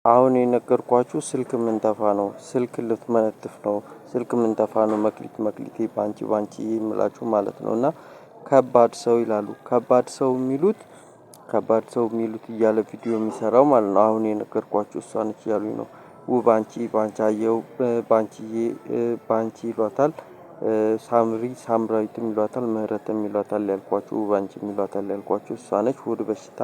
አሁን የነገርኳችሁ ስልክ ምንጠፋ ነው። ስልክ ልትመነጥፍ ነው። ስልክ ምንጠፋ ነው። መክሊቴ ባንቺ የምላችሁ ማለት ነው። እና ከባድ ሰው ይላሉ። ከባድ ሰው የሚሉት እያለ ቪዲዮ የሚሰራው ማለት ነው። አሁን የነገርኳችሁ እሷ ነች እያሉኝ ነው። ውብ አንቺ ባንቻየው ባንቺዬ ባንቺ ይሏታል። ሳምራዊትም ይሏታል። ምህረትም ይሏታል ያልኳችሁ ውብ አንቺም ይሏታል ያልኳችሁ እሷ ነች። ሆድ በሽታ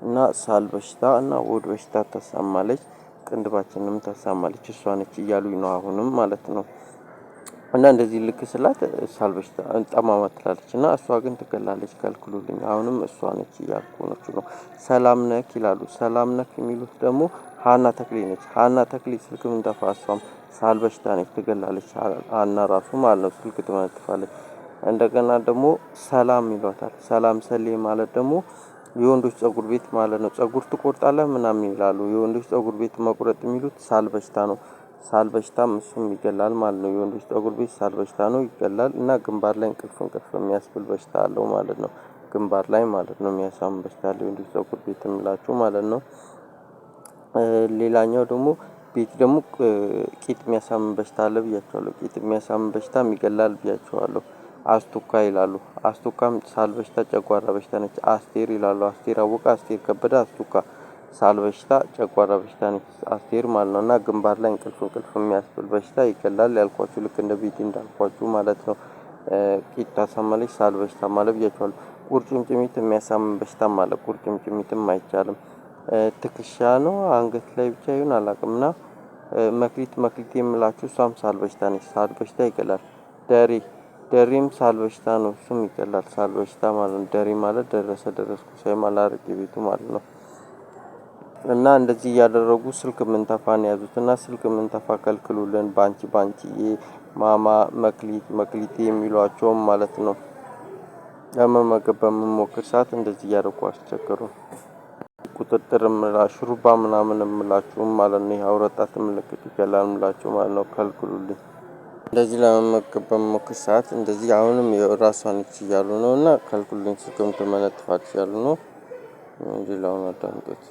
እና ሳል በሽታ እና ሆድ በሽታ ታሳማለች። ቅንድባችንንም ታሳማለች እሷ ነች እያሉኝ ነው አሁንም ማለት ነው። እና እንደዚህ ልክ ስላት ሳል በሽታ ጠማማ ትላለች እና እሷ ግን ትገላለች ከልክሉልኝ አሁንም እሷ ነች እያልኩ ነው። ሰላም ነክ ይላሉ። ሰላም ነክ የሚሉት ደግሞ ሀና ተክሌ ነች። ሀና ተክሌ ስልክ ምንጠፋ እሷም ሳል በሽታ ነች ትገላለች። ሀና ራሱ ማለት ነው ስልክ ትመነጥፋለች። እንደገና ደግሞ ሰላም ይሏታል። ሰላም ሰሌ ማለት ደግሞ የወንዶች ፀጉር ቤት ማለት ነው። ፀጉር ትቆርጣለህ ምናምን ይላሉ። የወንዶች ፀጉር ቤት መቁረጥ የሚሉት ሳል በሽታ ነው። ሳል በሽታም እሱም ይገላል ማለት ነው። የወንዶች ፀጉር ቤት ሳል በሽታ ነው ይገላል። እና ግንባር ላይ እንቅልፍ የሚያስብል በሽታ አለው ማለት ነው። ግንባር ላይ ማለት ነው የሚያሳም በሽታ አለው የወንዶች ፀጉር ቤት የምላችሁ ማለት ነው። ሌላኛው ደግሞ ቤት ደግሞ ቂጥ የሚያሳምን በሽታ አለ ብያችኋለሁ። ቂጥ የሚያሳምን በሽታም ይገላል ብያችኋለሁ። አስቱካ ይላሉ። አስቱካም ሳል በሽታ ጨጓራ በሽታ ነች። አስቴር ይላሉ። አስቴር አወቀ አስቴር ከበደ አስቱካ ሳል በሽታ ጨጓራ በሽታ ነች አስቴር ማለት ነው። እና ግንባር ላይ እንቅልፍ የሚያስብል በሽታ ይገላል ያልኳችሁ ልክ እንደ ቤቲ እንዳልኳችሁ ማለት ነው። ቂጥ ታሳማለች ሳል በሽታ ማለት ብያችኋለሁ። ቁርጭምጭሚት የሚያሳምን በሽታም አለ። ቁርጭምጭሚትም አይቻልም። ትክሻ ነው አንገት ላይ ብቻ ይሁን አላውቅምና መክሊት የምላችሁ እሷም ሳል በሽታ ነች። ሳል በሽታ ይገላል። ደሬም ሳል በሽታ ነው እሱም ይገላል። ሳል በሽታ ማለት ነው። ደሬ ማለት ደረስኩ ሳይሆን አላርቅ ቤቱ ማለት ነው። እና እንደዚህ እያደረጉ ስልክ ምንጠፋን ያዙትና ስልክ ምንጠፋ ከልክሉልን ባንቺዬ ማማ መክሊቴ የሚሏቸውም ማለት ነው። ለመመገብ በምሞክር ሰዓት እንደዚህ እያደረጉ አስቸገሩን። ቁጥጥር ሹሩባ ምናምን የምላችሁም ማለት ነው። ይሄ አውረጣት ምልክት ይገላል የምላችሁ ማለት ነው። ከልክሉልኝ። እንደዚህ ለመመገብ በምሞክር ሰዓት እንደዚህ አሁንም የራሷን እያሉ ነው እና ከልክሉልኝ ስልክ ምትመነጥፋት እያሉ ነው። ሌላውን አዳምጡት።